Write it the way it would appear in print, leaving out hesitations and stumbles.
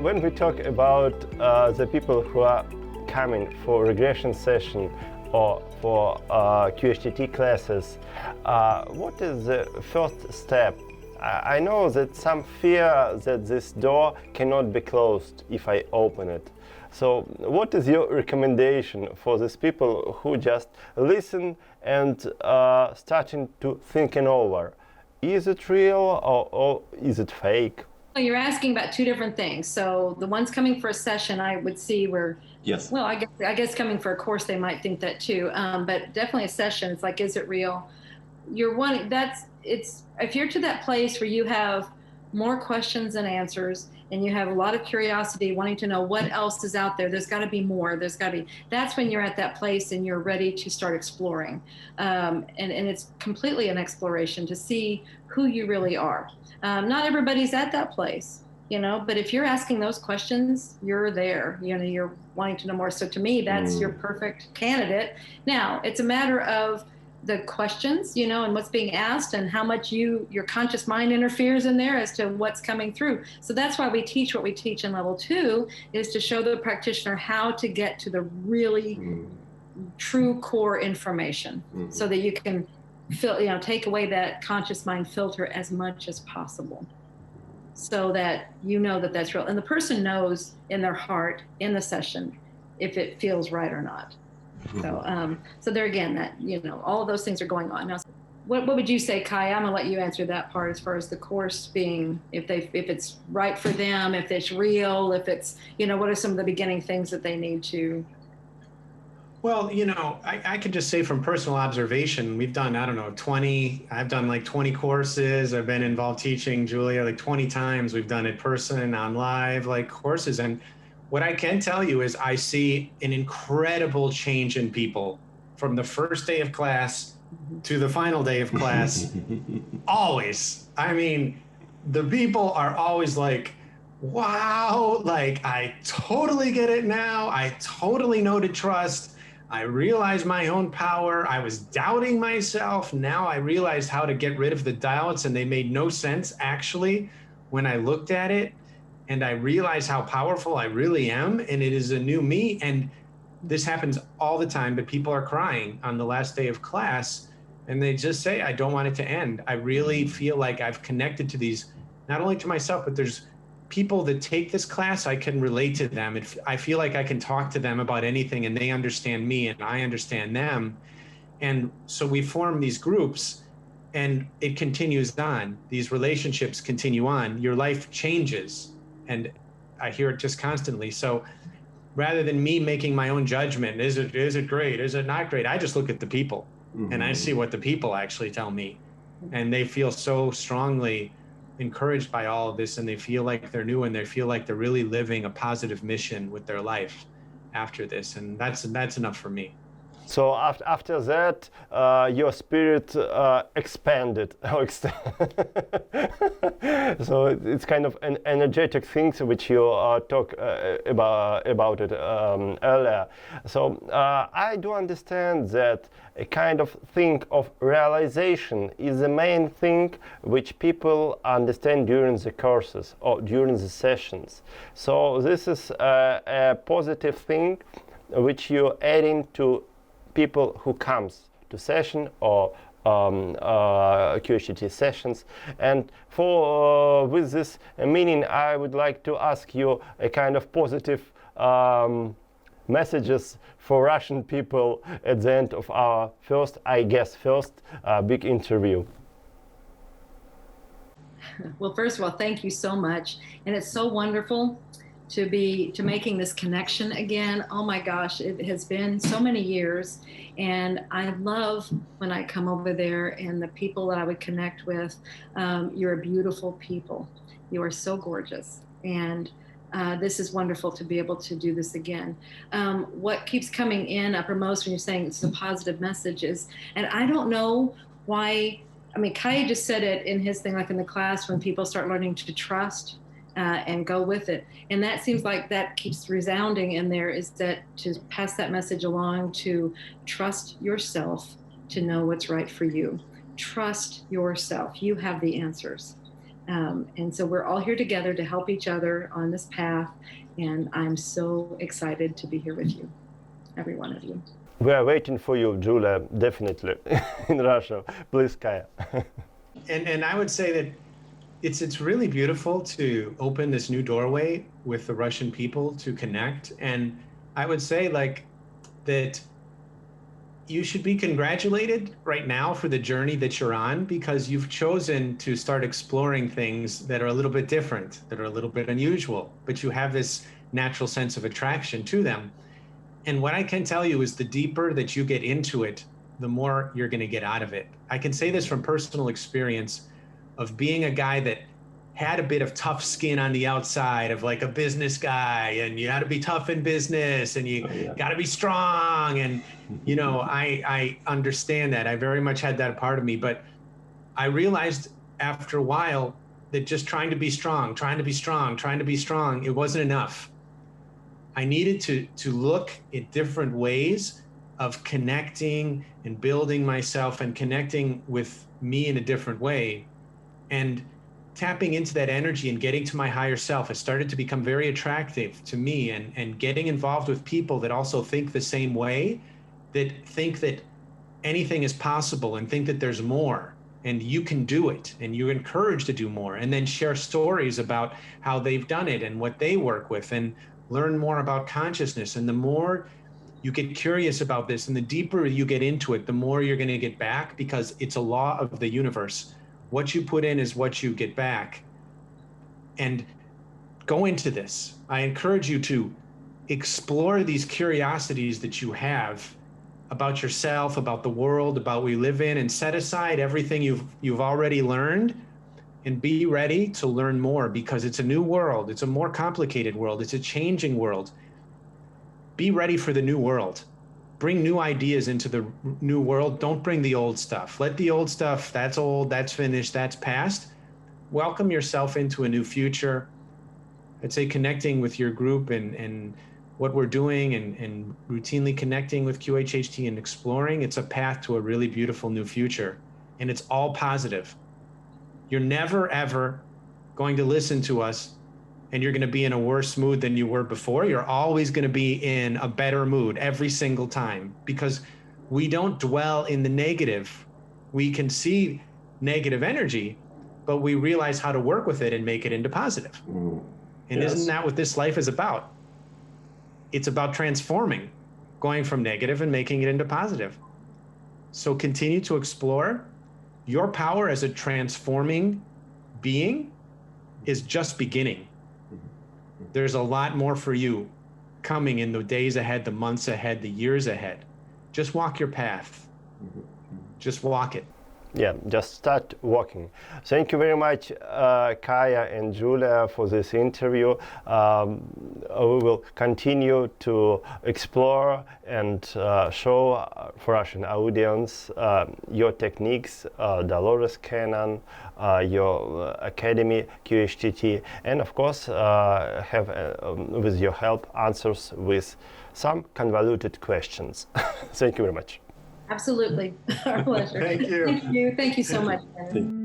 when we talk about the people who are coming for regression session or for QHHT classes, what is the first step? I know that some fear that this door cannot be closed if I open it. So what is your recommendation for these people who just listen and starting to thinking over? Is it real or is it fake? Well, you're asking about two different things. So the ones coming for a session, I would see where, yes. Well, I guess coming for a course, they might think that too. But definitely a session, it's like, is it real? If you're to that place where you have more questions than answers, and you have a lot of curiosity, wanting to know what else is out there, there's got to be more, that's when you're at that place and you're ready to start exploring. And it's completely an exploration to see who you really are. Not everybody's at that place, but if you're asking those questions, you're there, you're wanting to know more. So to me, that's your perfect candidate. Now, it's a matter of the questions, and what's being asked and how much your conscious mind interferes in there as to what's coming through. So that's why we teach what we teach in level 2, is to show the practitioner how to get to the really true core information so that you can take away that conscious mind filter as much as possible so that that's real. And the person knows in their heart, in the session, if it feels right or not. So there again, that all of those things are going on now. What would you say, Kaiya? I'm gonna let you answer that part as far as the course being, if it's right for them, if it's real, if it's what are some of the beginning things that they need to. Well, I could just say from personal observation, we've done, I don't know, I've done like 20 courses. I've been involved teaching Julia like 20 times. We've done it person, on live, like courses. And what I can tell you is I see an incredible change in people from the first day of class to the final day of class. Always. I mean, the people are always like, wow, like I totally get it now. I totally know to trust. I realize my own power. I was doubting myself. Now I realized how to get rid of the doubts, and they made no sense actually when I looked at it. And I realize how powerful I really am, and it is a new me. And this happens all the time, but people are crying on the last day of class, and they just say, I don't want it to end. I really feel like I've connected to these, not only to myself, but there's people that take this class, I can relate to them. I feel like I can talk to them about anything, and they understand me, and I understand them. And so we form these groups, and it continues on. These relationships continue on. Your life changes. And I hear it just constantly. So rather than me making my own judgment, is it great? Is it not great? I just look at the people and I see what the people actually tell me. And they feel so strongly encouraged by all of this, and they feel like they're new, and they feel like they're really living a positive mission with their life after this. And that's enough for me. So after that, your spirit expanded. So it's kind of an energetic thing which you talk about it earlier. So I do understand that a kind of thing of realization is the main thing which people understand during the courses or during the sessions. So this is a positive thing which you're adding to people who comes to session or QHHT sessions. And for with this meaning, I would like to ask you a kind of positive messages for Russian people at the end of our first big interview. Well, first of all, thank you so much. And it's so wonderful to making this connection again. Oh my gosh, it has been so many years, and I love when I come over there and the people that I would connect with. You're a beautiful people. You are so gorgeous, and this is wonderful to be able to do this again. What keeps coming in uppermost when you're saying it's a positive message is, and I don't know why, I mean, Kaiya just said it in his thing, like in the class, when people start learning to trust and go with it. And that seems like that keeps resounding in there, is that to pass that message along, to trust yourself to know what's right for you. Trust yourself. You have the answers. And so we're all here together to help each other on this path. And I'm so excited to be here with you, every one of you. We are waiting for you, Julia, definitely, in Russia. Please, Kaya. And I would say that it's really beautiful to open this new doorway with the Russian people to connect. And I would say like that you should be congratulated right now for the journey that you're on, because you've chosen to start exploring things that are a little bit different, that are a little bit unusual, but you have this natural sense of attraction to them. And what I can tell you is the deeper that you get into it, the more you're going to get out of it. I can say this from personal experience of being a guy that had a bit of tough skin on the outside of like a business guy, and you got to be tough in business, and you got to be strong. And, you know, I understand that. I very much had that part of me, but I realized after a while that just trying to be strong, it wasn't enough. I needed to look at different ways of connecting and building myself and connecting with me in a different way. And tapping into that energy and getting to my higher self has started to become very attractive to me, and getting involved with people that also think the same way, that think that anything is possible and think that there's more and you can do it, and you're encouraged to do more, and then share stories about how they've done it and what they work with, and learn more about consciousness. And the more you get curious about this and the deeper you get into it, the more you're going to get back, because it's a law of the universe. What you put in is what you get back. And go into this. I encourage you to explore these curiosities that you have about yourself, about the world, about what we live in, and set aside everything you've already learned and be ready to learn more, because it's a new world. It's a more complicated world. It's a changing world. Be ready for the new world. Bring new ideas into the new world. Don't bring the old stuff. Let the old stuff, that's old, that's finished, that's past. Welcome yourself into a new future. I'd say connecting with your group and what we're doing, and routinely connecting with QHHT and exploring, it's a path to a really beautiful new future. And it's all positive. You're never, ever going to listen to us and you're going to be in a worse mood than you were before. You're always going to be in a better mood every single time, because we don't dwell in the negative. We can see negative energy, but we realize how to work with it and make it into positive. And yes. Isn't that what this life is about? It's about transforming, going from negative and making it into positive. So continue to explore. Your power as a transforming being is just beginning. There's a lot more for you coming in the days ahead, the months ahead, the years ahead. Just walk your path. Just walk it. Yeah, just start walking. Thank you very much, Kaya and Julia, for this interview. We will continue to explore and show for Russian audience your techniques, Dolores Kэнnon, your academy, QHHT, and of course have, with your help, answers with some convoluted questions. Thank you very much. Absolutely. Our pleasure. Thank you. Thank you. Thank you so much, Karen.